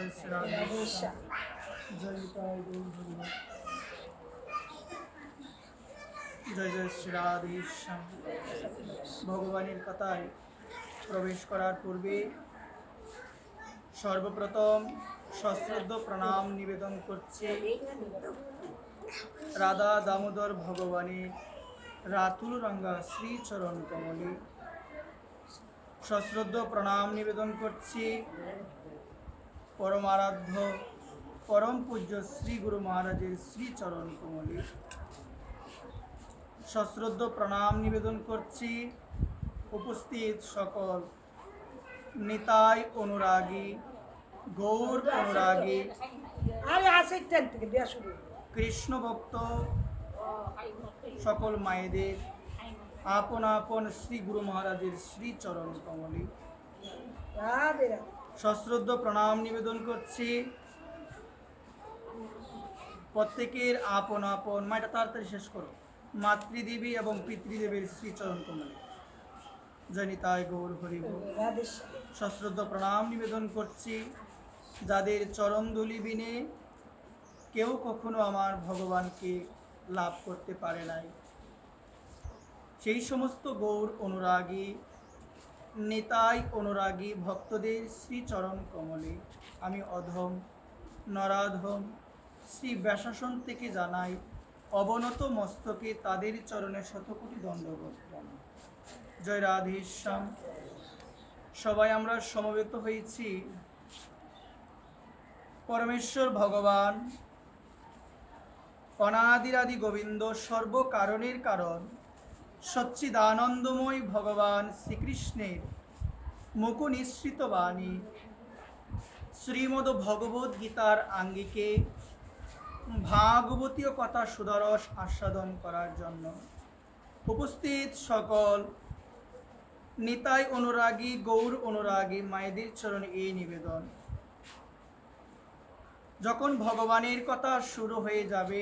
জয় শ্রী রাধেশ্যাম জয় নিতাই গৌর হরিবল জয় জয় শ্রী রাধেশ্যাম। ভগবানের কথায় প্রবেশ করার পূর্বে সর্বপ্রথম সশ্রদ্ধ প্রণাম নিবেদন করছি রাধা দামোদর ভগবানের রাতুল রঙ্গা শ্রীচরণ কমলে। সশ্রদ্ধ প্রণাম নিবেদন করছি পরমারাধ্য পরম পূজ্য শ্রী গুরু মহারাজের শ্রীচরণ কমলে। সশ্রদ্ধ প্রণাম নিবেদন করছি উপস্থিত সকল নিতাই অনুরাগী গৌর অনুরাগী কৃষ্ণ ভক্ত সকল মায়েদের আপন আপন শ্রী গুরু মহারাজের শ্রীচরণ কমলে। সশ্রদ্ধ প্রণাম নিবেদন করছি প্রত্যেকের আপন আপন মায়েরা তাড়াতাড়ি শেষ করো মাতৃদেবী এবং পিতৃদেবীর শ্রীচরণ কমলে। জয় নিতাই গৌর হরিবল। সশ্রদ্ধ প্রণাম নিবেদন করছি যাদের চরণ ধূলি বিনে কেউ কখনো আমার ভগবানকে লাভ করতে পারে নাই, সেই সমস্ত গৌর অনুরাগী নিতাই অনুরাগী ভক্তদের শ্রীচরণ কমলে আমি অধম নরাধম শ্রী ব্যাসাসন থেকে জানাই অবনত মস্তকে তাদের চরণে শতকোটি দণ্ডবোধ। জয় রাধেশ্যাম। সবাই আমরা সমবেত হয়েছি পরমেশ্বর ভগবান অনাদিরাদি গোবিন্দ সর্বকারণের কারণ সচ্চিদানন্দময় ভগবান শ্রীকৃষ্ণের মুখনিসৃত বাণী শ্রীমদ্ ভগবদ গীতার আঙ্গিকে ভাগবতীয় কথা সুদরস আস্বাদন করার জন্য উপস্থিত সকল নিতাই অনুরাগী গৌর অনুরাগী মায়েদের চরণে এই নিবেদন। যখন ভগবানের কথা শুরু হয়ে যাবে,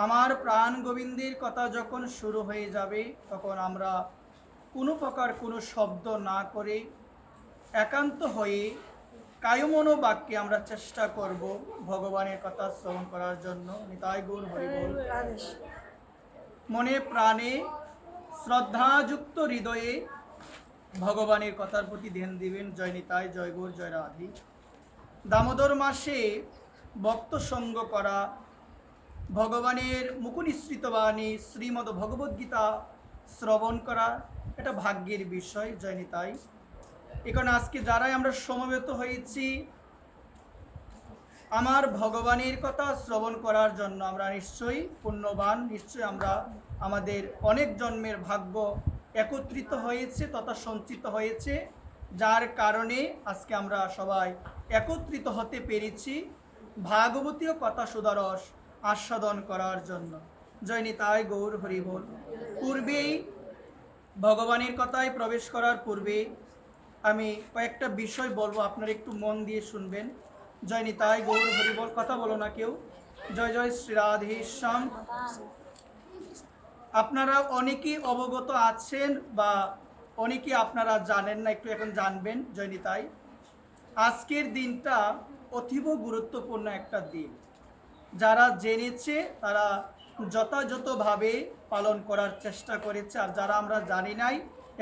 আমার প্রাণ গোবিন্দের কথা যখন শুরু হয়ে যাবে, তখন আমরা কোনো প্রকার কোনো শব্দ না করে একান্ত হয়ে কায়মনো বাক্যে আমরা চেষ্টা করব ভগবানের কথা শ্রবণ করার জন্য। নিতাই গৌর হরিবল। মনে প্রাণে শ্রদ্ধাযুক্ত হৃদয়ে ভগবানের কথার প্রতি ধ্যান দিবেন। জয় নিতাই, জয় গৌর, জয় রাধি। দামোদর মাসে ভক্ত সঙ্গ করা, ভগবানের মুখনিসৃত বাণী শ্রীমদ্ ভগবদ্গীতা শ্রবণ করা এটা ভাগ্যের বিষয়। জয় নিতাই। এখন আজকে যারাই আমরা সমবেত হয়েছি আমার ভগবানের কথা শ্রবণ করার জন্য, আমরা নিশ্চয়ই পুণ্যবান, নিশ্চয়ই আমরা আমাদের অনেক জন্মের ভাগ্য একত্রিত হয়েছে তথা সঞ্চিত হয়েছে, যার কারণে আজকে আমরা সবাই একত্রিত হতে পেরেছি ভাগবতীয় কথা সুদরস আস্বাদন করার জন্য। জয় নিতাই গৌর হরিবল। পূর্বেই ভগবানের কথায় প্রবেশ করার পূর্বে আমি কয়েকটা বিষয় বলবো, আপনারা একটু মন দিয়ে শুনবেন। জয় নিতাই গৌর হরিবল। কথা বলো না কেউ। জয় জয় শ্রী রাধেশ্যাম। আপনারা অনেকেই অবগত আছেন বা অনেকেই আপনারা জানেন না, একটু এখন জানবেন। জয় নিতাই। আজকের দিনটা অতীব গুরুত্বপূর্ণ একটা দিন। যারা জেনেছে তারা যথাযথভাবে পালন করার চেষ্টা করেছে, আর যারা আমরা জানি নাই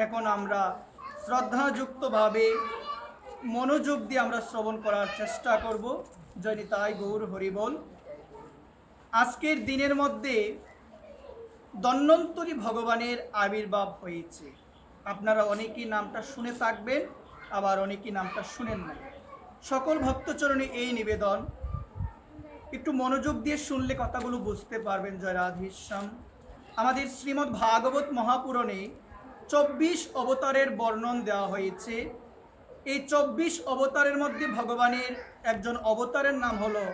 এখন আমরা শ্রদ্ধাযুক্তভাবে মনোযোগ দিয়ে আমরা শ্রবণ করার চেষ্টা করব। জয় নিতাই গৌর হরিবল। আজকের দিনের মধ্যে ধন্বন্তরী ভগবানের আবির্ভাব হয়েছে। আপনারা অনেকেই নামটা শুনে থাকবেন, আবার অনেকেই নামটা শুনেন নাই। সকল ভক্তচরণে এই নিবেদন, একটু মনোযোগ দিয়ে শুনলে কথাগুলো বুঝতে পারবেন। জয় রাধেশ্যাম। আমাদের শ্রীমদ্ ভাগবত মহাপুরাণে 24 অবতারের বর্ণন দেওয়া হয়েছে। এই 24 অবতারের মধ্যে ভগবানের একজন অবতারের নাম হলো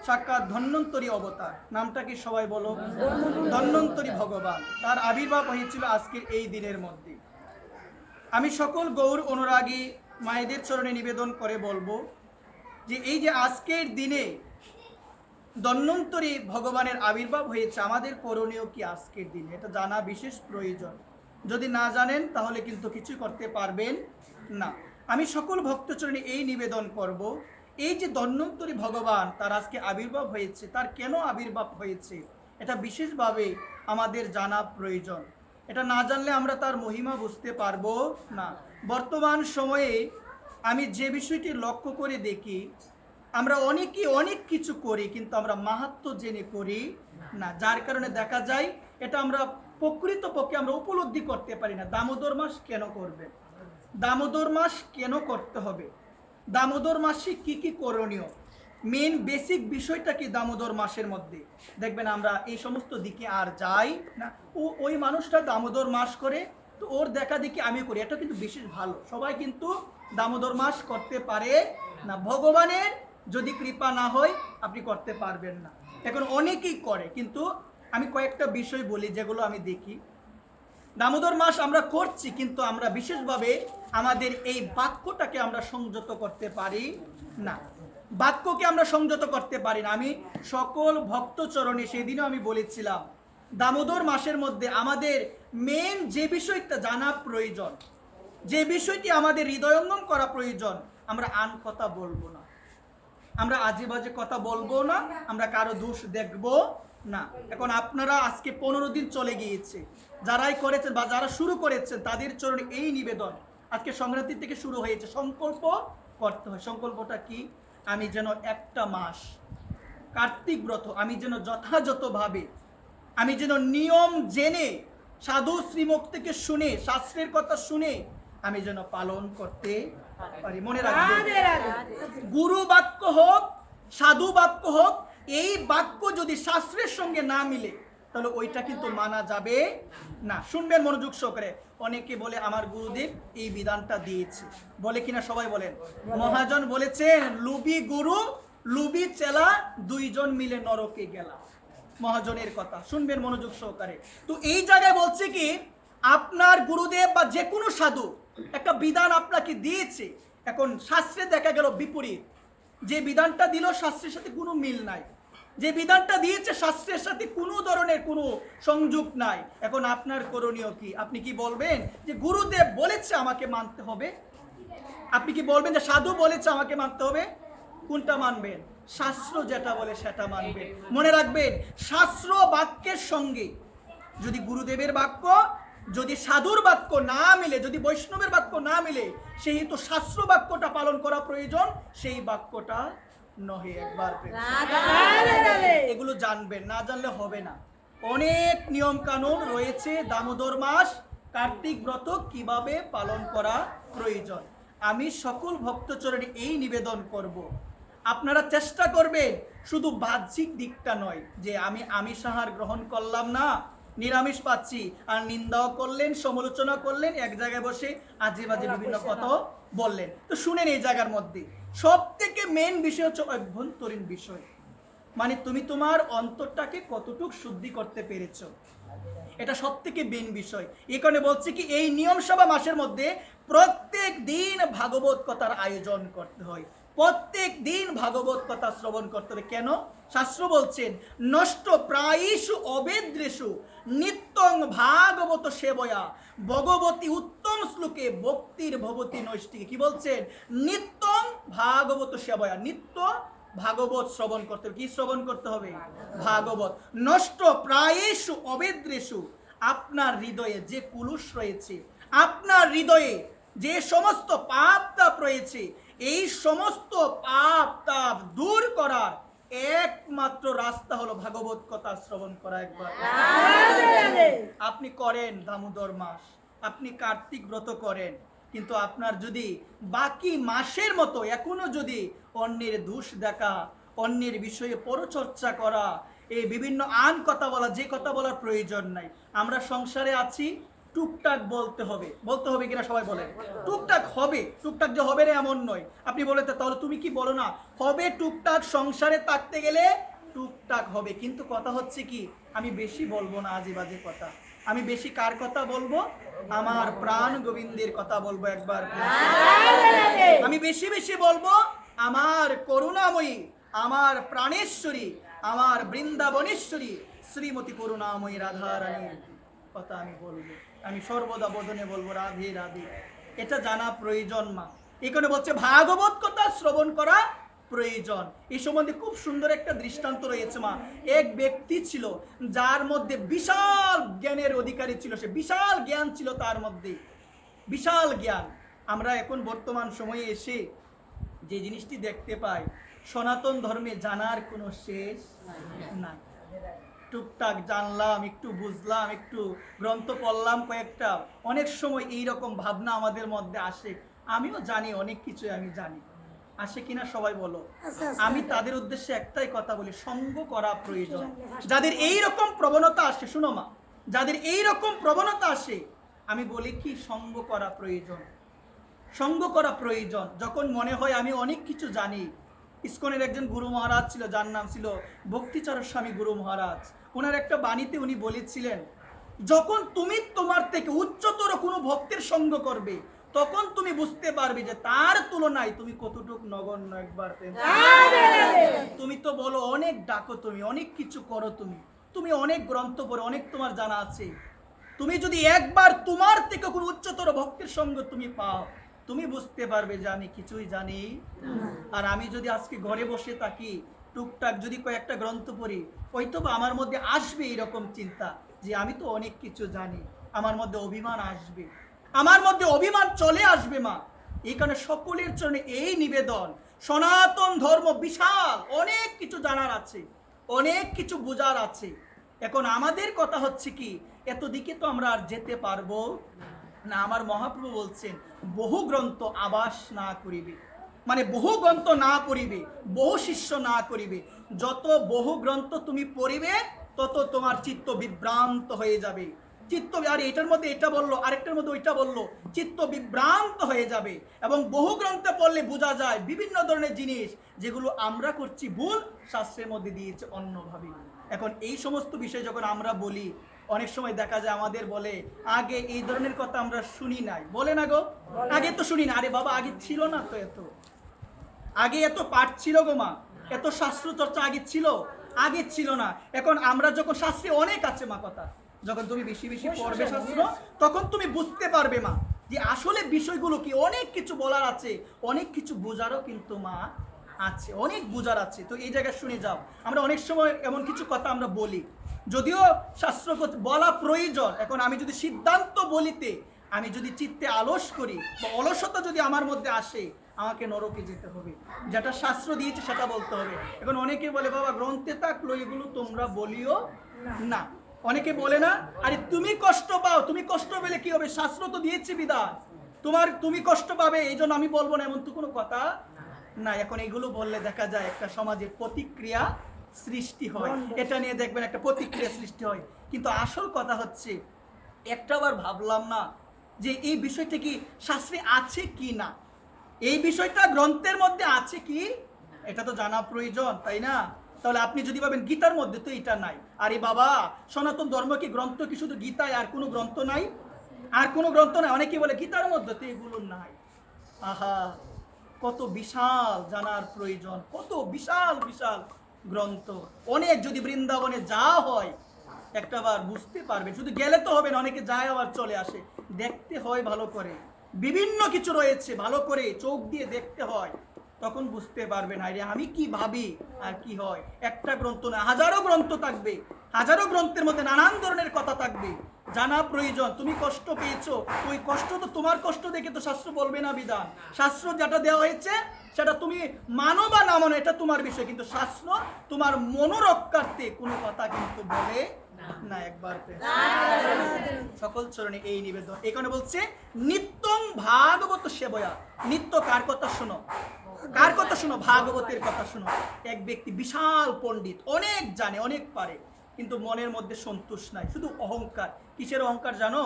সাক্ষাৎ ধন্বন্তরী অবতার। নামটা কি সবাই বলো? ধন্বন্তরী ভগবান। তার আবির্ভাব হয়েছিল আজকের এই দিনের মধ্যে। আমি সকল গৌর অনুরাগী মায়েদের চরণে নিবেদন করে বলবো যে এই যে আজকের দিনে ধন্বন্তরী ভগবানের আবির্ভাব হয়েছে, আমাদের করণীয় কি আজকের দিনে এটা জানা বিশেষ প্রয়োজন। যদি না জানেন তাহলে কিন্তু কিছু করতে পারবেন না। আমি সকল ভক্তচরণে এই নিবেদন করব, এই যে ধন্বন্তরী ভগবান তার আজকে আবির্ভাব হয়েছে, তার কেন আবির্ভাব হয়েছে এটা বিশেষভাবে আমাদের জানা প্রয়োজন। এটা না জানলে আমরা তার মহিমা বুঝতে পারবো না। বর্তমান সময়ে আমি যে বিষয়টি লক্ষ্য করে দেখি, আমরা অনেকেই অনেক কিছু করি কিন্তু আমরা মাহাত্ম্য জেনে করি না, যার কারণে দেখা যায় এটা আমরা প্রকৃতপক্ষে আমরা উপলব্ধি করতে পারি না। দামোদর মাস কেন করবে, দামোদর মাস কেন করতে হবে, দামোদর মাসে কি কি করণীয়, মেন বেসিক বিষয়টা কি দামোদর মাসের মধ্যে, দেখবেন আমরা এই সমস্ত দিকে আর যাই না। ওই মানুষটা দামোদর মাস করে, তো ওর দেখা দেখি আমি করি, এটা কিন্তু বিশেষ ভালো। সবাই কিন্তু দামোদর মাস করতে পারে না, ভগবানের যদি কৃপা না হয় আপনি করতে পারবেন না। এখন অনেকেই করে, কিন্তু আমি কয়েকটা বিষয় বলি যেগুলো আমি দেখি। দামোদর মাস আমরা করছি কিন্তু আমরা বিশেষভাবে আমাদের এই বাক্যটাকে আমরা সংযত করতে পারি না, বাক্যকে আমরা সংযত করতে পারি না। আমি সকল ভক্ত চরণে সেদিনও আমি বলেছিলাম, দামোদর মাসের মধ্যে আমাদের মেন যে বিষয়টা জানা প্রয়োজন, যে বিষয়টি আমাদের হৃদয়ঙ্গম করা প্রয়োজন, আমরা আন কথা বলবো না, আমরা আজে বাজে কথা বলবো না, আমরা কারো দোষ দেখবো না। এখন আপনারা আজকে 15 দিন চলে গিয়েছে, যারাই করেছেন বা যারা শুরু করেছেন তাদের চরণে এই নিবেদন, আজকে সংক্রান্তি থেকে শুরু হয়েছে, সংকল্প করতে হয়। সংকল্পটা কি? আমি যেন একটা মাস কার্তিক ব্রত আমি যেন যথাযথভাবে, আমি যেন নিয়ম জেনে, সাধু শ্রীমুখ থেকে শুনে, শাস্ত্রের কথা শুনে আমি যেন পালন করতে পারি। মনে রাখবেন, গুরু বাক্য হোক, সাধু বাক্য হোক, এই বাক্য যদি শাস্ত্রের সঙ্গে না মিলে তাহলে ওইটা কিন্তু মানা যাবে না। শুনবেন মনোযোগ সহকারে। অনেকে বলে আমার গুরুদেব এই বিধানটা দিয়েছে, বলে কিনা সবাই বলেন? মহাজন বলেছেন, লুবি গুরু লুবি চেলা দুইজন মিলে নরকে গেলা। মহাজনের কথা শুনবেন মনোযোগ সহকারে। তো এই জায়গায় বলছে কি, আপনার গুরুদেব বা যে কোনো সাধু একটা বিধান আপনাকে দিয়েছে, এখন শাস্ত্রে দেখা গেল বিপরীত, যে বিধানটা দিল শাস্ত্রের সাথে কোনো মিল নাই, যে বিধানটা দিয়েছে শাস্ত্রের সাথে কোনো ধরনের কোনো সংযোগ নাই। এখন আপনার করণীয় কি? আপনি কি বলবেন যে গুরুদেব বলেছে আমাকে মানতে হবে? আপনি কি বলবেন যে সাধু বলেছে আমাকে মানতে হবে? কোনটা মানবেন? শাস্ত্র যেটা বলে সেটা মানবেন। মনে রাখবেন, শাস্ত্র বাক্যের সঙ্গে যদি গুরুদেবের বাক্য, যদি সাধুর বাক্য না মিলে, যদি বৈষ্ণবের বাক্য না মিলে, সেহেতু শাস্ত্র বাক্যটা পালন করা প্রয়োজন, সেই বাক্যটা নহে। একবার এগুলো জানবেন, না জানলে হবে না। অনেক নিয়ম কানুন রয়েছে দামোদর মাস কার্তিক ব্রত কিভাবে পালন করা প্রয়োজন। আমি সকল ভক্তচরণে এই নিবেদন করব, আপনারা চেষ্টা করবেন শুধু বাহ্যিক দিকটা নয়, যে আমি আমিষ আহার গ্রহণ করলাম না, নিরামিষ পাচ্ছি, আর নিন্দাও করলেন, সমালোচনা করলেন, এক জায়গায় বসে আজে বাজে বিভিন্ন কথা বললেন। তো শুনেন, এই জায়গার মধ্যে সব থেকে মেন বিষয় হচ্ছে অভ্যন্তরীণ বিষয়, মানে তুমি তোমার অন্তরটাকে কতটুকু শুদ্ধি করতে পেরেছো, এটা সব থেকে মেন বিষয়। এই কারণে বলছে কি, এই নিয়ম সভা মাসের মধ্যে প্রত্যেক দিন ভাগবত কথার আয়োজন করতে হয়, প্রত্যেক দিন ভাগবত কথা শ্রবণ করতে হবে। কেন? শাস্ত্র বলছেন, নষ্ট প্রায়িষু অবেদ্রেষু নিত্যং ভাগবত সেবয়া ভগবতী উত্তম শ্লোকে ভক্তির ভবতী নৈষ্টিকে। কি বলছেন? নিত্যং ভাগবত সেবয়া, নিত্য ভাগবত শ্রবণ করতে হবে। কি শ্রবণ করতে হবে? ভাগবত। নষ্ট প্রায়েষু অবেদ্রেষু, আপনার হৃদয়ে যে কুলুষ রয়েছে, আপনার হৃদয়ে যে সমস্ত পাপ তাপ রয়েছে, এই সমস্ত পাপ তাপ দূর করার একমাত্র রাস্তা হলো ভাগবত কথা শ্রবণ করা। একবার আপনি করেন দামোদর মাস, আপনি কার্তিক ব্রত করেন, কিন্তু আপনার যদি বাকি মাসের মতো এখনো যদি অন্যের দোষ দেখা, অন্যের বিষয়ে পরচর্চা করা, এই বিভিন্ন আন কথা বলা, যে কথা বলার প্রয়োজন নাই। আমরা সংসারে আছি, টুকটাক বলতে হবে, বলতে হবে কিনা সবাই বলেন? টুকটাক হবে, টুকটাক যে হবে না এমন নয়। আপনি বলে তাহলে তুমি কি বলো না, হবে টুকটাক, সংসারে থাকতে গেলে টুকটাক হবে। কিন্তু কথা হচ্ছে কি, আমি বেশি বলবো না আজে বাজে কথা। আমি বেশি কার কথা বলবো? আমার প্রাণ গোবিন্দের কথা বলবো। একবার আমি বেশি বেশি বলবো আমার করুণাময়ী, আমার প্রাণেশ্বরী, আমার বৃন্দাবনেশ্বরী শ্রীমতী করুণাময়ী রাধারানীর কথা আমি বলবো। আমি সর্বদা বদনে বলবো রাধে রাধে। এটা জানা প্রয়োজন মা। এখানে বলছে ভাগবত কথা শ্রবণ করা প্রয়োজন। এই সম্বন্ধে খুব সুন্দর একটা দৃষ্টান্ত রয়েছে মা। এক ব্যক্তি ছিল যার মধ্যে বিশাল জ্ঞানের অধিকারী ছিল, সে বিশাল জ্ঞান ছিল তার মধ্যে, বিশাল জ্ঞান। আমরা এখন বর্তমান সময়ে এসে যে জিনিসটি দেখতে পাই, সনাতন ধর্মে জানার কোনো শেষ নাই। টুকটাক জানলাম, একটু বুঝলাম, একটু গ্রন্থ পড়লাম কয়েকটা, অনেক সময় এইরকম ভাবনা আমাদের মধ্যে আসে, আমিও জানি অনেক কিছু, আমি জানি, আসে কিনা সবাই বলো? আমি তাদের উদ্দেশ্যে একটাই কথা বলি, সঙ্গ করা প্রয়োজন। যাদের এই রকম প্রবণতা আসে, শুনো মা, যাদের এই রকম প্রবণতা আসে, আমি বলি কি সঙ্গ করা প্রয়োজন, সঙ্গ করা প্রয়োজন। যখন মনে হয় আমি অনেক কিছু জানি। ইসকনের একজন গুরু মহারাজ ছিল, যার নাম ছিল ভক্তিচরণ স্বামী গুরু মহারাজ। ওনার একটা বাণীতে উনি বলেছিলেন, যখন তুমি তোমার থেকে উচ্চতর কোনো ভক্তের সঙ্গ করবে, তখন তুমি বুঝতে পারবে যে তার তুলনায় তুমি কতটুকু নগণ্য। একবার তুমি তো বলো অনেক ডাকো, তুমি অনেক কিছু করো, তুমি অনেক গ্রন্থ পড়ো, অনেক তোমার জানা আছে। তুমি যদি একবার তোমার থেকে কোনো উচ্চতর ভক্তের সঙ্গ তুমি পাও, তুমি বুঝতে পারবে যে আমি কিছুই জানি। আর আমি যদি আজকে ঘরে বসে থাকি, টুকটাক যদি কয়েকটা গ্রন্থ পড়ি, হয়তো বা আমার মধ্যে আসবে এইরকম চিন্তা যে আমি তো অনেক কিছু জানি, আমার মধ্যে অভিমান আসবে, আমার মধ্যে অভিমান চলে আসবে মা। এই কারণে সকলের জন্য এই নিবেদন, সনাতন ধর্ম বিশাল, অনেক কিছু জানার আছে, অনেক কিছু বোঝার আছে। এখন আমাদের কথা হচ্ছে কি, এত দিকে তো আমরা আর যেতে পারবো না। আমার মহাপ্রভু বলছেন, বহু গ্রন্থ আবাস না করিবে, মানে বহু গ্রন্থ না পড়িবে, বহু শিষ্য না করিবে। যত বহু গ্রন্থ তুমি পড়িবে, তত তোমার চিত্ত বিভ্রান্ত হয়ে যাবে। চিত্ত, আর এটার মধ্যে এটা বললো, আরেকটার মধ্যে ওইটা বললো, চিত্ত বিভ্রান্ত হয়ে যাবে। এবং বহু গ্রন্থে পড়লে বোঝা যায় বিভিন্ন ধরনের জিনিস যেগুলো আমরা করছি ভুল, শাস্ত্রের মধ্যে দিয়েছে অন্যভাবে। এখন এই সমস্ত বিষয় যখন আমরা বলি, অনেক সময় দেখা যায় আমাদের বলে, আগে এই ধরনের কথা আমরা শুনি নাই, বলে না গো, আগে তো শুনি না। আরে বাবা, আগে ছিল না তো, আগে এত পাঠ ছিল গো মা, এত শাস্ত্র চর্চা আগে ছিল? আগে ছিল না। এখন আমরা যখন শাস্ত্রে অনেক আছে মা কথা, যখন তুমি বেশি বেশি পড়বে শাস্ত্র, তখন তুমি বুঝতে পারবে মা যে আসলে বিষয়গুলো কি, অনেক কিছু বলার আছে, অনেক কিছু বোঝারও কিন্তু মা আছে, অনেক বোঝার আছে। তো এই জায়গায় শুনে যাও, আমরা অনেক সময় এমন কিছু কথা আমরা বলি, যদিও শাস্ত্র বলা প্রয়োজন। এখন আমি যদি সিদ্ধান্ত বলিতে, আমি যদি চিত্তে আলস করি বা অলসতা যদি আমার মধ্যে আসে, আমাকে নরকে যেতে হবে, যেটা শাস্ত্র দিয়েছে সেটা বলতে হবে। এখন অনেকে বলে, বাবা গ্রন্থে থাকলো এগুলো তোমরা বলিও না। অনেকে বলে না, আরে তুমি কষ্ট পাও, তুমি কষ্ট পেলে কি হবে, শাস্ত্র তো দিয়েছে বিধান, তুমি কষ্ট পাবে, এই জন্য আমি বলবো না, এমন তো কোনো কথা না। এখন এগুলো বললে দেখা যায় একটা সমাজে প্রতিক্রিয়া সৃষ্টি হয়, এটা নিয়ে দেখবেন একটা প্রতিক্রিয়া সৃষ্টি হয়। কিন্তু আসল কথা হচ্ছে, একটাবার ভাবলাম না যে এই বিষয়টা কি শাস্ত্রে আছে কি না, এই বিষয়টা গ্রন্থের মধ্যে আছে কি, এটা তো জানা প্রয়োজন, তাই না? তাহলে আপনি যদি ভাবেন গীতার মধ্যে তো এটা নাই, আরে বাবা, সনাতন ধর্ম কি গ্রন্থ কি শুধু গীতায়, আর কোনো গ্রন্থ নাই? আর কোনো গ্রন্থ নাই? অনেকে বলে গীতার মধ্যে তো এগুলো নাই। আহা, কত বিশাল জানার প্রয়োজন, কত বিশাল বিশাল গ্রন্থ। অনেক যদি বৃন্দাবনে যা হয় একটাবার বুঝতে পারবে, শুধু গেলে তো হবে না, অনেকে যায় আবার চলে আসে, দেখতে হয় ভালো করে, বিভিন্ন কিছু রয়েছে, ভালো করে চোখ দিয়ে দেখতে হয়, তখন বুঝতে পারবেন আরে আমি কি ভাবি আর কি হয়। একটা গ্রন্থ না, হাজারো গ্রন্থ থাকবে, হাজারো গ্রন্থের মধ্যে নানান ধরনের কথা থাকবে, জানা প্রয়োজন। তুমি কষ্ট পেয়েছো, ওই কষ্ট তো তোমার কষ্ট দেখে তো শাস্ত্র বলবে না বিধান। শাস্ত্র যেটা দেওয়া হয়েছে সেটা তুমি মানো বা না মানো, এটা তোমার বিষয়, কিন্তু শাস্ত্র তোমার মনোরক্ষার্থে কোনো কথা কিন্তু বলে না। একবার সকল চরণে এই নিবেদন। এখানে বলছে নিত্যং ভাগবত সেবয়া। নিত্য কার কথা শোনো, কার কথা শোনো? ভাগবতের কথা শোনো। এক ব্যক্তি বিশাল পণ্ডিত, অনেক জানে, অনেক পারে, কিন্তু মনের মধ্যে সন্তোষ নাই, শুধু অহংকার। কিসের অহংকার জানো?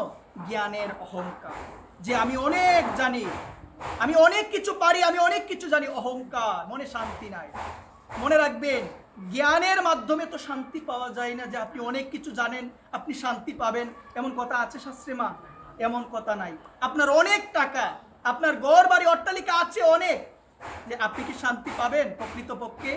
জ্ঞানের অহংকার, যে আমি অনেক জানি, আমি অনেক কিছু পারি, আমি অনেক কিছু জানি। অহংকার, মনে শান্তি নাই। মনে রাখবেন, জ্ঞানের মাধ্যমে তো শান্তি পাওয়া যায় না যে আপনি অনেক কিছু জানেন আপনি শান্তি পাবেন, এমন কথা আছে শাস্ত্রে মা? এমন কথা নাই। আপনার অনেক টাকা, আপনার ঘর বাড়ি অট্টালিকা আছে অনেক, যে আপনি কি শান্তি পাবেন? প্রকৃতপক্ষে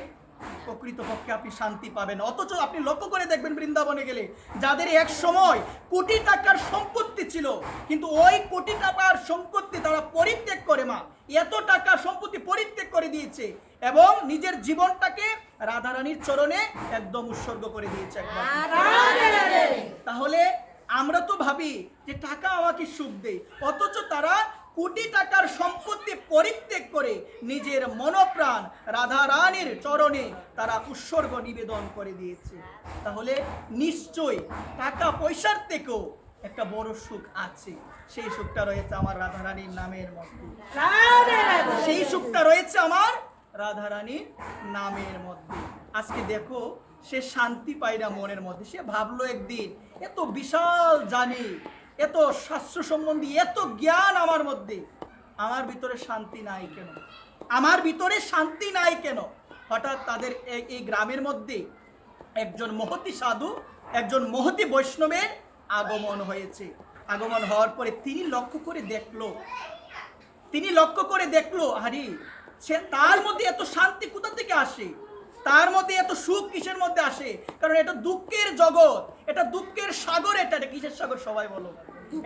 প্রকৃতপক্ষে আপনি শান্তি পাবেন। অথচ আপনি লক্ষ্য করে দেখবেন বৃন্দাবনে গেলে যাদের এক সময় কোটি টাকার সম্পত্তি ছিল, কিন্তু ওই কোটি টাকার সম্পত্তি তারা পরিত্যাগ করে মা, এত টাকা সম্পত্তি পরিত্যাগ করে দিয়েছে এবং নিজের জীবনটাকে রাধারানীর চরণে একদম উৎসর্গ করে দিয়েছে একবার। তাহলে আমরা তো ভাবি যে টাকা আমাকে সুখ দেয়, অথচ তারা কোটি টাকার সম্পত্তি পরিত্যাগ করে নিজের মনপ্রাণ রাধা রানীর চরণে তারা উৎসর্গ নিবেদন করে দিয়েছে। তাহলে নিশ্চয়ই টাকা পয়সার থেকেও একটা বড় সুখ আছে, সেই সুখটা রয়েছে আমার রাধা রানীর নামের মধ্যে। সেই সুখটা রয়েছে আমার রাধা রানীর নামের মধ্যে। আজকে দেখো সে শান্তি পায় না মনের মধ্যে। সে ভাবলো একদিন এত বিশাল জানি, এত শাস্ত্র সম্বন্ধী এত জ্ঞান আমার মধ্যে, আমার ভিতরে শান্তি নাই কেন, আমার ভিতরে শান্তি নাই কেন। হঠাৎ তাদের এই গ্রামের মধ্যে একজন মহতী সাধু, একজন মহতী বৈষ্ণবের আগমন হয়েছে। আগমন হওয়ার পরে তিনি লক্ষ্য করে দেখলো আরে সে তার মধ্যে এত শান্তি কোথা থেকে আসে, তার মধ্যে এত সুখ কিসের মধ্যে আসে? কারণ এটা দুঃখের জগৎ, এটা দুঃখের সাগর। এটা কিসের সাগর সবাই বলো?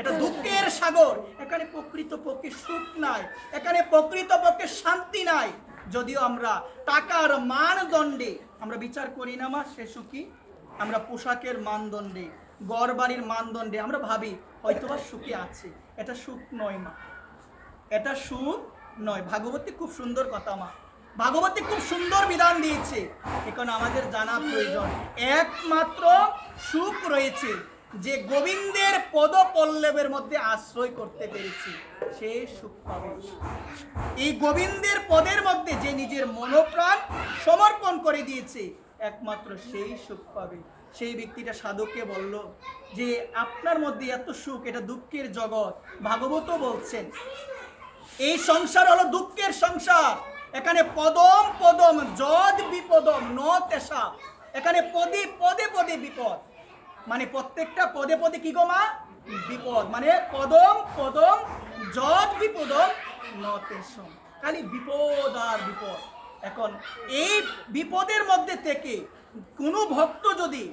এটা দুঃখের সাগর। এখানে প্রকৃতপক্ষে সুখ নাই, এখানে প্রকৃতপক্ষে শান্তি নাই। যদিও আমরা টাকার মানদণ্ডে আমরা বিচার করি না মা, সে সুখী। আমরা পোশাকের মানদণ্ডে, ঘর বাড়ির মানদণ্ডে আমরা ভাবি হয়তোবা সুখী আছে। এটা সুখ নয় মা, এটা সুখ নয়। ভাগবতী খুব সুন্দর কথা মা, ভাগবতী খুব সুন্দর বিধান দিয়েছে। এখন আমাদের জানা প্রয়োজন একমাত্র সুখ রয়েছে যে গোবিন্দের পদ পল্লবের মধ্যে আশ্রয় করতে পেরেছে, সে সুখ পাবে। এই গোবিন্দের পদের মধ্যে যে নিজের মনোপ্রাণ সমর্পণ করে দিয়েছে একমাত্র সেই সুখ পাবে। সেই ব্যক্তিটা সাধককে বলল যে আপনার মধ্যে এত সুখ, এটা দুঃখের জগৎ। ভাগবত বলছেন এই সংসার হলো দুঃখের সংসার। এখানে পদম পদম যদ বিপদম ন তেষা, এখানে পদে পদে পদে বিপদ। মানে প্রত্যেকটা পদে পদে কি গো মা? বিপদ। মানে পদম পদম যদ বিপদম ন তেষম, খালি বিপদ আর বিপদ। এখন এই বিপদের মধ্যে থেকে কোনো ভক্ত যদি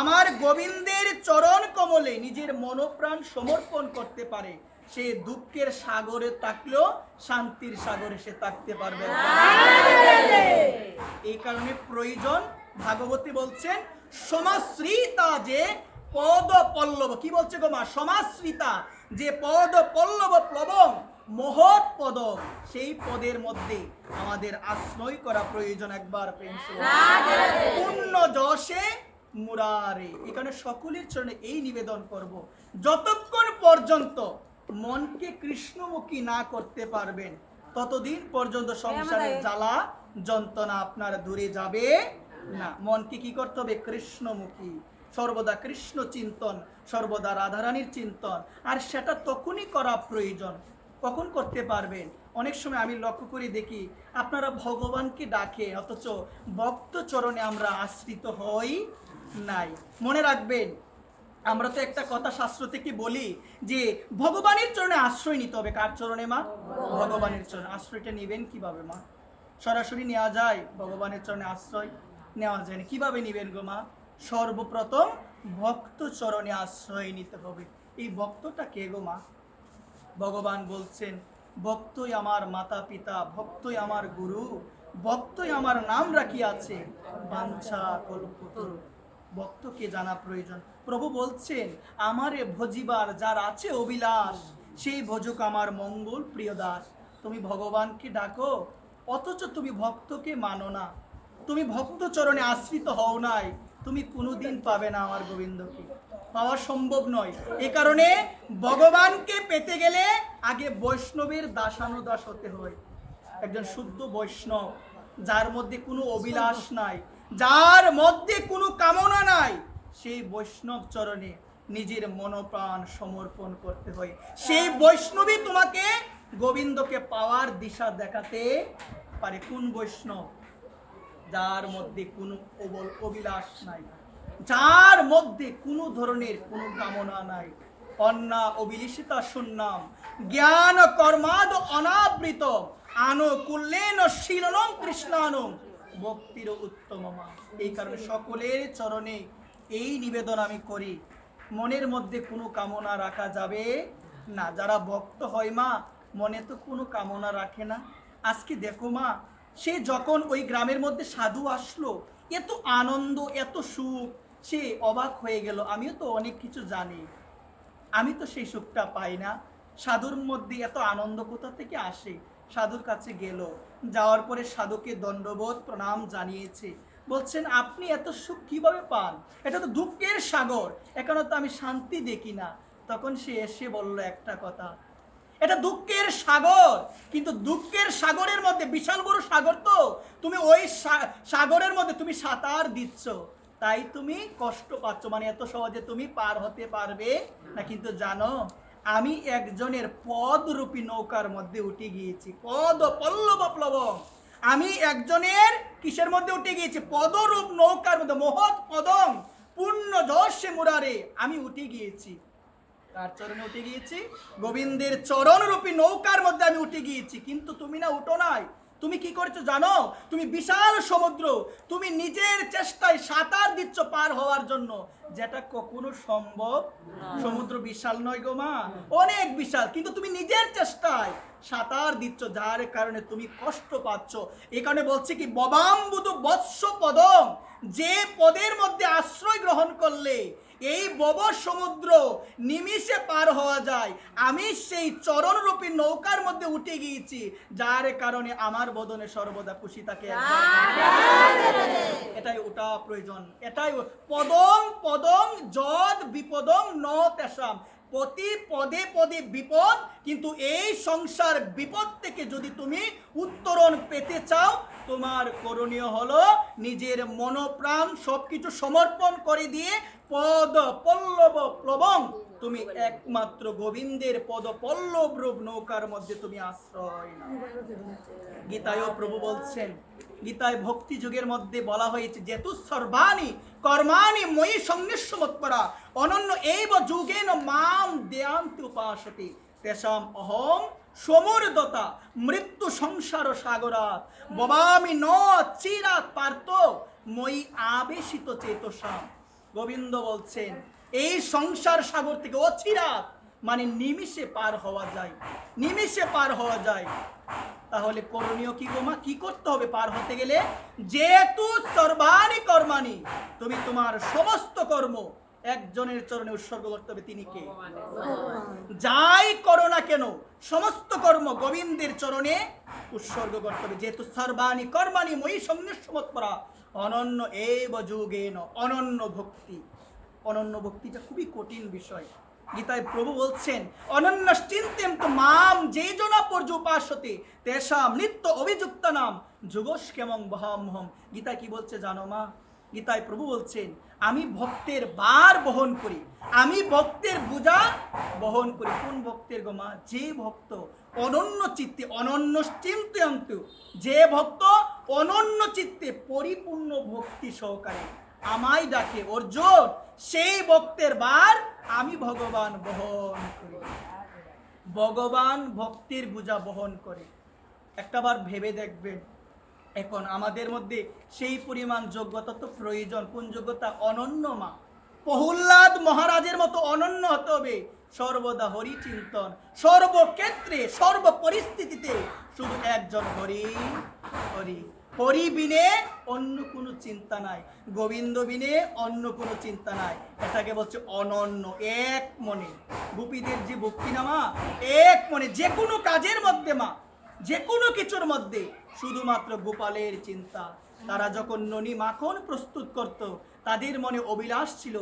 আমার গোবিন্দের চরণ কমলে নিজের মনোপ্রাণ সমর্পণ করতে পারে, সে দুঃখের সাগরে থাকলেও শান্তির সাগরে সে থাকতে পারবে। এই কারণে প্রয়োজন, ভাগবতী বলছেন সমাশ্রিতা যে পদ পল্লব। কি বলছে গো মা? সমাশ্রিতা যে পদ পল্লব প্লবম মহৎ পদ, সেই পদের মধ্যে আমাদের আশ্রয় করা প্রয়োজন। একবার প্রেম পূর্ণ যশে মুরারে। এখানে সকলের চরণে এই নিবেদন করব, যতক্ষণ পর্যন্ত মনকে কৃষ্ণমুখী না করতে পারবেন ততদিন পর্যন্ত সংসারের জ্বালা যন্ত্রণা আপনার দূরে যাবে না। মনকে কি করতে হবে? কৃষ্ণমুখী, সর্বদা কৃষ্ণ চিন্তন, সর্বদা রাধারানীর চিন্তন। আর সেটা তখনই করা প্রয়োজন। কখন করতে পারবেন? অনেক সময় আমি লক্ষ্য করে দেখি আপনারা ভগবানকে ডাকে, অথচ ভক্ত চরণে আমরা আশ্রিত হই নাই। মনে রাখবেন, আমরা তো একটা কথা শাস্ত্র থেকে বলি যে ভগবানের চরণে আশ্রয় নিতে হবে। কার চরণে মা? ভগবানের চরণে। আশ্রয়টা নেবেন কিভাবে মা? সরাসরি নেওয়া যায়? ভগবানের চরণে আশ্রয় নেওয়া যায় না। কিভাবে নেবেন গো মা? সর্বপ্রথম ভক্ত চরণে আশ্রয় নিতে হবে। এই ভক্তটা কে গো মা? ভগবান বলছেন ভক্তই আমার মাতা পিতা, ভক্তই আমার গুরু, ভক্তই আমার নাম রাখিয়াছে বাঞ্ছা কল্পতরু। ভক্তকে জানা প্রয়োজন। প্রভু বলছেন আমারে ভজিবার যার আছে অভিলাষ, সেই ভজক আমার মঙ্গল প্রিয় দাস। তুমি ভগবানকে ডাকো, অথচ তুমি ভক্তকে মানো না, তুমি ভক্ত চরণে আশ্রিত হও নাই, তুমি কোনোদিন পাবে না আমার গোবিন্দকে। পাওয়া সম্ভব নয়। এ কারণে ভগবানকে পেতে গেলে আগে বৈষ্ণবের দাসানুদাস হতে হয়। একজন শুদ্ধ বৈষ্ণব, যার মধ্যে কোনো অভিলাষ নাই, যার মধ্যে কোনো কামনা নাই, সেই বৈষ্ণব চরণে নিজের মনোপ্রাণ সমর্পণ করতে হয়। সেই বৈষ্ণবই তোমাকে গোবিন্দকে পাওয়ার দিশা দেখাতে পারে। কোন বৈষ্ণব? যার মধ্যে কোনো অভিলাষ নাই, যার মধ্যে কোনো ধরনের কোনো কামনা নাই। অন্না অভিলিষিতা শূন্যম জ্ঞান কর্মাদ অনাবৃত আনুকূল্যেন শীলনং কৃষ্ণানুং ভক্তির উত্তম মা। এই কারণে সকলের চরণে এই নিবেদন আমি করি, মনের মধ্যে কোনো কামনা রাখা যাবে না। যারা ভক্ত হয় মা, মনে তো কোনো কামনা রাখে না। আজকে দেখো মা, সে যখন ওই গ্রামের মধ্যে সাধু আসলো, এত আনন্দ, এত সুখ, সে অবাক হয়ে গেল। আমিও তো অনেক কিছু জানি, আমি তো সেই সুখটা পাই না। সাধুর মধ্যে এত আনন্দ কোথা থেকে আসে? সাধুর কাছে গেল, যাওয়ার পরে সাধুকে দণ্ডবোধ প্রণাম জানিয়েছে। বলছেন, আপনি এত সুখ কিভাবে পান? এটা তো দুঃখের সাগর, এখানে তো আমি শান্তি দেখি না। তখন সে এসে বলল একটা কথা, এটা দুঃখের সাগর, কিন্তু দুঃখের সাগরের মধ্যে বিশাল বড় সাগর, তো তুমি ওই সাগরের মধ্যে তুমি সাঁতার দিচ্ছ, তাই তুমি কষ্ট পাচ্ছ, মানে এত সহজে তুমি পার হতে পারবে না। কিন্তু জানো, আমি একজনের পদরূপী নৌকার মধ্যে উঠে গিয়েছি। পদ পল্লব প্লবং, আমি একজনের কিসের মধ্যে উঠে গিয়েছি? পদরূপ নৌকার মধ্যে, মহৎ পদং পূর্ণ যশে মুরারে, আমি উঠে গিয়েছি। তার চরণে উঠে গিয়েছি, গোবিন্দের চরণরূপী নৌকার মধ্যে আমি উঠে গিয়েছি। কিন্তু তুমি না উঠো নাই, তুমি কি করছো জানো? তুমি বিশাল সমুদ্র, তুমি নিজের চেষ্টায় সাঁতার দিচ্ছ পার হওয়ার জন্য, যেটা কখনো সম্ভব। সমুদ্র বিশাল নয় গো মা, অনেক বিশাল, কিন্তু তুমি নিজের চেষ্টায় সাঁতার দিচ্ছ, যার কারণে তুমি কষ্ট পাচ্ছ। এই কারণে বলছে কি, ববাম্বুদু বৎস পদম, যে পদের মধ্যে আশ্রয় গ্রহণ করলে এই বব সমুদ্র নিমিষে পার হওয়া যায়, আমি সেই চরণরূপী নৌকার মধ্যে উঠে গিয়েছি, যার কারণে আমার বদনে সর্বদা খুশি থাকে। এটাই ওটা প্রয়োজন, এটাই পদং পদং যদ বিপদং ন তেষাম, প্রতি পদে পদে বিপদ, কিন্তু এই সংসার বিপদ থেকে যদি তুমি উত্তরণ পেতে চাও, তোমার করণীয় হলো নিজের মনোপ্রাণ সবকিছু সমর্পণ করে দিয়ে পদ পল্লব প্লবং, তুমি একমাত্র গোবিন্দের পদ পল্লব রূপ নৌকার মধ্যে তুমি আশ্রয় নাও। গীতায়ও প্রভু বলছেন, গীতায় ভক্তি যুগের মধ্যে বলা হয়েছে, যেতু সর্বাণি কর্মাণি মই সংনিষ্ঠমৎপরা অনন্য এইব যুগেন মাম দেয়ান্তি উপাসতে তেষাম অহম সমুরদতা মৃত্যু সংসার সাগরাত ববামি ন চিরাত পার্থ মই আবেশিত চেতসাম। গোবিন্দ বলছেন, এই সংসার সাগর থেকে অচিরাত, মানে নিমিষে পার হওয়া যায়, নিমিষে পার হওয়া যায়। তাহলে করণীয় কি গো মা? কি করতে হবে পার হতে গেলে? যেহেতু সর্বাণি কর্মাণি, তুমি তোমার সমস্ত কর্ম একজনের চরণে উৎসর্গ করতে হবে। তিনি কে? যাই করো না কেন, সমস্ত কর্ম গোবিন্দের চরণে উৎসর্গ করতে হবে। যেহেতু সর্বাণি কর্মাণি মই সংনিষ্ঠমৎপরা অনন্য এব যুগেন, অনন্য ভক্তি। অনন্য ভক্তিটা খুবই কঠিন বিষয়। গীতায় প্রভু বলছেন, অনন্য চিন্তেম তো মাম যেই জনা পর্য উপাসতে তেষাম নিত্য অভিযুক্ত নাম যোগস কেমং বহামহম। গীতায় কি বলছে জানো মা? গীতায় প্রভু বলছেন, আমি ভক্তের বার বহন করি, আমি ভক্তের বোঝা বহন করি। কোন ভক্তের গো মা? যে ভক্ত অনন্য চিত্তে, অনন্য চিন্তয়ন্তু, যে ভক্ত অনন্য চিত্তে পরিপূর্ণ ভক্তি সহকারে আমায় ডাকে অর্জুন, সেই ভক্তের বার আমি ভগবান বহন করি। ভগবান ভক্তির বোঝা বহন করে। একটাবার ভেবে দেখবেন, এখন আমাদের মধ্যে সেই পরিমাণ যোগ্যতা তো প্রয়োজন। কোন যোগ্যতা? অনন্য মা। প্রহ্লাদ মহারাজের মতো অনন্য হতে হবে, সর্বদা হরি চিন্তন, সর্বক্ষেত্রে সর্ব পরিস্থিতিতে শুধু একজন হরি হরি। হরি বিনে অন্য কোনো চিন্তা নাই, গোবিন্দ বিনে অন্য কোনো চিন্তা নাই। এটাকে বলছে অনন্য, এক মনে। গোপীদের যে ভক্তি না মা, এক মনে, যে কোনো কাজের মধ্যে মা, যে কোনো কিছুর মধ্যে শুধুমাত্র গোপালের চিন্তা। তারা যখন ননি মাখন প্রস্তুত করত, তাদের মনে অভিলাষ ছিল,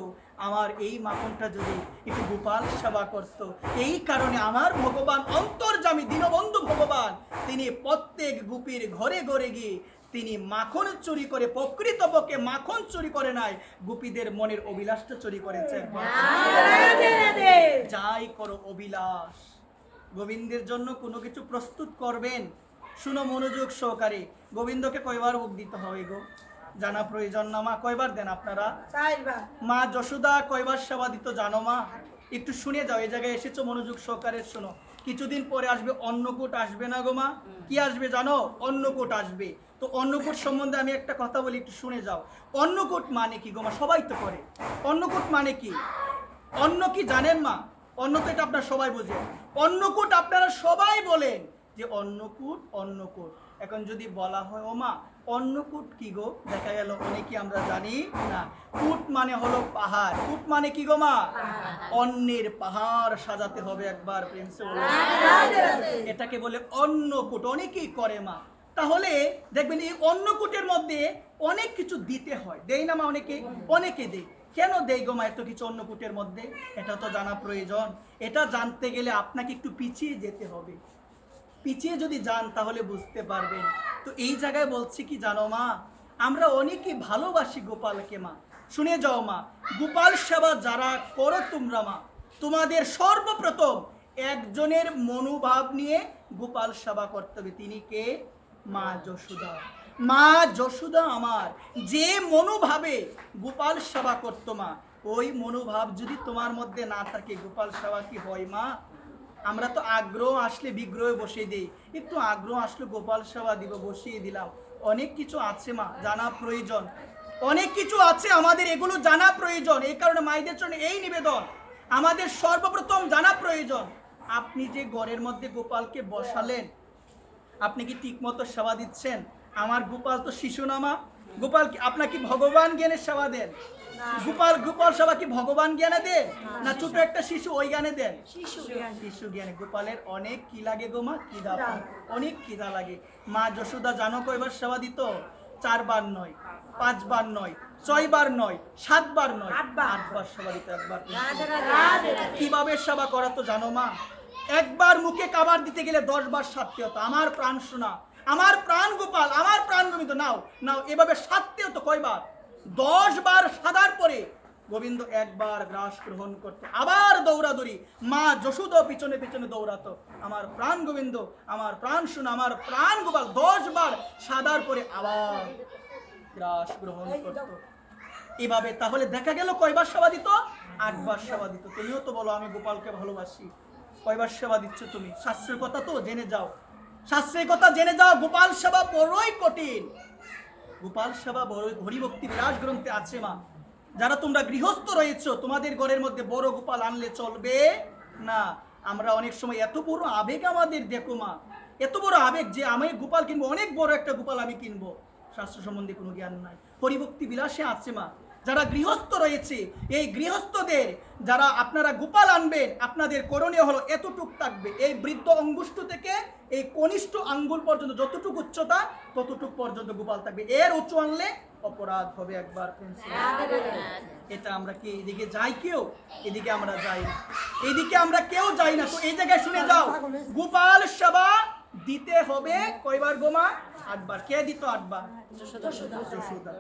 আমার এই মাখনটা যদি একটু গোপাল সেবা করত। এই কারণে আমার ভগবান অন্তর্যামী দীনবন্ধু ভগবান, তিনি প্রত্যেক গোপীর ঘরে ঘরে গিয়ে তিনি মাখন চুরি করে, প্রকৃতপক্ষে মাখন চুরি করে নাই, গোপীদের মনের অভিলাষটা চুরি করেছে। যাই করো অভিলাষ, গোবিন্দের জন্য কোনো কিছু প্রস্তুত করবেন, শুনো মনোযোগ সহকারে। গোবিন্দকে কয়বার ভোগ দিতে হবে গো? জানা প্রয়োজন না মা? কয়বার দেন আপনারা? মা যশোদা কয়বার সেবা দিত জানো মা? একটু শুনে যাও, এই জায়গায় এসেছো, মনোযোগ সহকারে শোনো। কিছুদিন পরে আসবে অন্নকূট, আসবে না গো মা? কি আসবে জানো? অন্নকূট আসবে। তো অন্নকূট সম্বন্ধে আমি একটা কথা বলি, একটু শুনে যাও। অন্নকূট মানে কি গো মা? সবাই তো করে। অন্নকূট মানে কি? অন্ন কি জানেন মা? অন্ন তো এটা আপনারা সবাই বোঝেন। অন্নকূট আপনারা সবাই বলেন যে অন্নকূট অন্নকূট। এখন যদি বলা হয় ও মা অন্নকূট কি গো, দেখা গেল অনেকে আমরা জানি না। কূট মানে হলো পাহাড়। কূট মানে কি গো মা? অন্নের পাহাড় সাজাতে হবে একবার প্রিন্সে বলে, এটাকে বলে অন্নকূট। অনেকেই করে মা। তাহলে দেখবেন এই অন্নকূটের মধ্যে অনেক কিছু দিতে হয়, দেই না মা? অনেকে দেয়। কেন দেই গো মা এত কিছু অন্নকূটের মধ্যে? এটা তো জানা প্রয়োজন। এটা জানতে গেলে আপনাকে একটু পিছিয়ে যেতে হবে। পিছিয়ে যদি যান তাহলে বুঝতে পারবেন। তো এই জায়গায় বলছি কি জানো মা, আমরা অনেকে ভালোবাসি গোপালকে মা। শুনে যাও মা, গোপাল সেবা যারা করো তোমরা মা, তোমাদের সর্বপ্রথম একজনের মনোভাব নিয়ে গোপাল সেবা করতে হবে। তিনি কে? মা যশোদা। মা যশোদা আমার যে মনোভাবে গোপাল সেবা করতো মা, ওই মনোভাব যদি তোমার মধ্যে না থাকে গোপাল সেবা কি হয় মা? আমরা তো আগ্রহ আসলে বিগ্রহে বসিয়ে দিই, একটু আগ্রহ আসলে গোপাল সেবা দিব, বসিয়ে দিলাম। অনেক কিছু আছে মা জানা প্রয়োজন, অনেক কিছু আছে আমাদের, এগুলো জানা প্রয়োজন। এই কারণে মায়েদের জন্য এই নিবেদন আমাদের সর্বপ্রথম জানা প্রয়োজন। আপনি যে ঘরের মধ্যে গোপালকে বসালেন, আপনি কি ঠিক মতো সেবা দিচ্ছেন? আমার গোপাল তো শিশু না মা। গোপাল কি আপনাকে ভগবান জ্ঞানে সেবা দেন? গোপাল সেবা কি ভগবান জ্ঞানে দেন না ছোট একটা শিশু ওই জ্ঞানে দেন? শিশু জ্ঞানে। গোপালের অনেক কি লাগে গো মা? খিদা, অনেক খিদা লাগে। মা যশোদা জানো কয়বার সেবা দিত? 4 বার নয়, 5 বার নয়, 6 বার নয়, 7 বার নয়, 8 বার সেবা দিত। একবার কিভাবে সেবা করা তো জানো মা? একবার মুখে খাবার দিতে গেলে 10 বার সাধতে হতো। আমার প্রাণ সোনা, আমার প্রাণ গোপাল, আমার প্রাণ গোবিন্দ, নাও নাও, এভাবে সাধতে হতো। কয়বার? 10 বার সাধার পরে গোবিন্দ একবার গ্রাস গ্রহণ করতো, আবার দৌড়াদৌড়ি। মা যশোদা পিছনে পিছনে দৌড়াতো। আমার প্রাণ গোবিন্দ, আমার প্রাণ সোনা, আমার প্রাণ গোপাল 10 বার সাধার পরে আবার গ্রাস গ্রহণ করতো। এভাবে তাহলে দেখা গেল কয়বার সেবা দিত? 8 বার সেবা দিত। তুমিও তো বলো আমি গোপালকে ভালোবাসি, কয়বার সেবা দিচ্ছ তুমি? শাস্ত্রের কথা তো জেনে যাও, শাস্ত্রের কথা জেনে যাও। গোপাল সেবা বড়ই কঠিন। গোপাল সেবা বড়ই, হরিভক্তি বিরাজ গ্রন্থে আছে মা। যারা তোমরা গৃহস্থ রয়েছো, তোমাদের ঘরের মধ্যে বড় গোপাল আনলে চলবে না। আমরা অনেক সময় এত বড় আবেগ আমাদের, দেখো মা, এত বড় আবেগ যে আমি গোপাল কিনবো, অনেক বড় একটা গোপাল আমি কিনবো। শাস্ত্র সম্বন্ধে কোনো জ্ঞান নাই। হরিভক্তি বিলাসে আছে মা। যারা গৃহস্থ রয়েছে, এই গৃহস্থদের যারা আপনারা গোপাল আনবেন, আপনাদের করণীয় হলো এতটুক থাকবে, এই বৃদ্ধ অঙ্গুষ্ঠ থেকে এই কনিষ্ঠ আঙ্গুল পর্যন্ত যতটুকু উচ্চতা ততটুক পর্যন্ত গোপাল থাকবে। এর উঁচু আনলে অপরাধ হবে। একবার এটা আমরা কি এদিকে যাই? কেউ এদিকে আমরা যাই না, এদিকে আমরা কেউ যাই না। তো এই জায়গায় শুনে যাও, গোপাল সেবা দিতে হবে কয়বার গোমা? 8 বার। কে দিত 8 বার? যশোদা।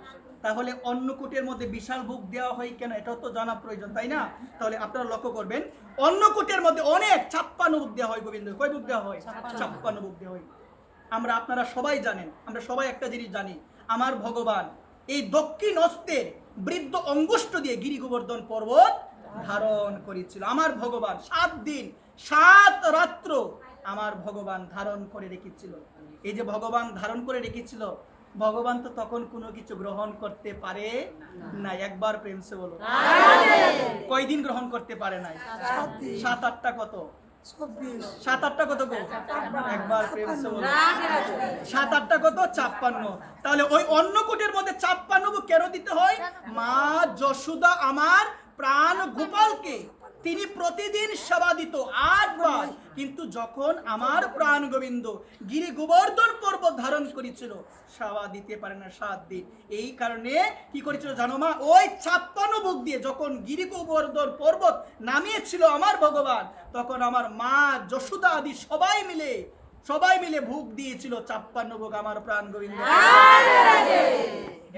তাহলে অন্নকূটের মধ্যে বিশাল ভোগ দেওয়া হয় কেন? এটাও তো জানা প্রয়োজন, তাই না? তাহলে আপনারা লক্ষ্য করবেন, অন্নকূটের মধ্যে অনেক 56 ভোগ দেওয়া হয় গোবিন্দ। কয় ভোগ দেওয়া হয়? 56 ভোগ দেওয়া হয়। আপনারা সবাই জানেন, আমরা সবাই একটা জিনিস জানি, আমার ভগবান এই দক্ষিণ হস্তের বৃদ্ধ অঙ্গুষ্ঠ দিয়ে গিরি গোবর্ধন পর্বত ধারণ করেছিল। আমার ভগবান 7 দিন 7 রাত্র আমার ভগবান ধারণ করে রেখেছিল। এই যে ভগবান ধারণ করে রেখেছিল, ভগবান তো তখন কোনো কিছু গ্রহণ করতে পারে না। একবার প্রেমসে বলো, কয়দিন গ্রহণ করতে পারে নাই? 7-8টা। কত? 7-8টা কত গো? একবার প্রেমসে বলো, 7-8টা কত? 56। তাহলে ওই অন্নকূটের মধ্যে 56 কেন দিতে হয়? মা যশোদা আমার প্রাণ গোপালকে তিনি প্রতিদিন সেবা দিত 8 বার। কিন্তু যখন আমার প্রাণ গোবিন্দ গিরি গোবর্ধন পর্বত ধারণ করেছিল, সেবা দিতে পারে না 7 দিন। এই কারণে কি করেছিল জানো মা? ওই 56 ভোগ দিয়ে যখন গিরি গোবর্ধন পর্বত নামিয়েছিল আমার ভগবান, তখন আমার মা যশোদা আদি সবাই মিলে ভোগ দিয়েছিল 56 ভোগ আমার প্রাণ গোবিন্দ।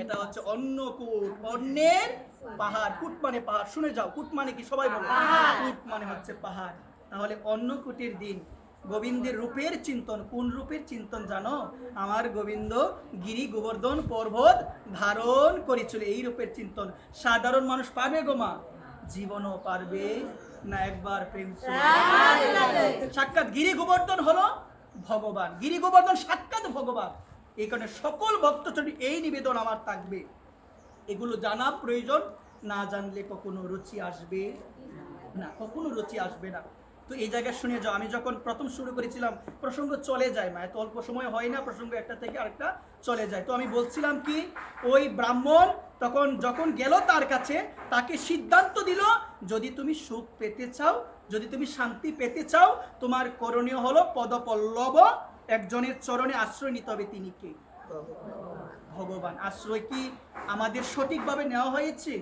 এটা হচ্ছে অন্নকূট, অন্নের পাহাড়। কূট মানে পাহাড়। শুনে যাও, কূট মানে কি? সবাই বলো, কূট মানে হচ্ছে পাহাড়। তাহলে অন্নকূটের দিন গোবিন্দের রূপের চিন্তন। কোন রূপের চিন্তন জানো? আমার গোবিন্দ গিরি গোবর্ধন পর্বত ধারণ করেছিল, এই রূপের চিন্তন। সাধারণ মানুষ পারবে গো মা? জীবনও পারবে না। একবার প্রেম। সাক্ষাৎ গিরি গোবর্ধন হলো ভগবান। গিরি গোবর্ধন সাক্ষাৎ ভগবান। এই কারণে সকল ভক্তচরণী এই নিবেদন আমার থাকবে, এগুলো জানা প্রয়োজন, না জানলে কখনো রুচি আসবে না, কখনো রুচি আসবে না। তো এই জায়গায় শুনে যাও, আমি যখন প্রথম শুরু করেছিলাম প্রসঙ্গ চলে যায়, মা এত অল্প সময় হয় না, প্রসঙ্গ একটা থেকে আরেকটা চলে যায়। তো আমি বলছিলাম কি, ওই ব্রাহ্মণ তখন যখন গেল তার কাছে, তাকে সিদ্ধান্ত দিল, যদি তুমি সুখ পেতে চাও, যদি তুমি শান্তি পেতে চাও, তোমার করণীয় হলো পদপল্লব, একজনের চরণে আশ্রয় নিতে হবে। তিনি কে? ভগবান। আশ্রয় কি আমাদের সঠিকভাবে নেওয়া হয়েছে?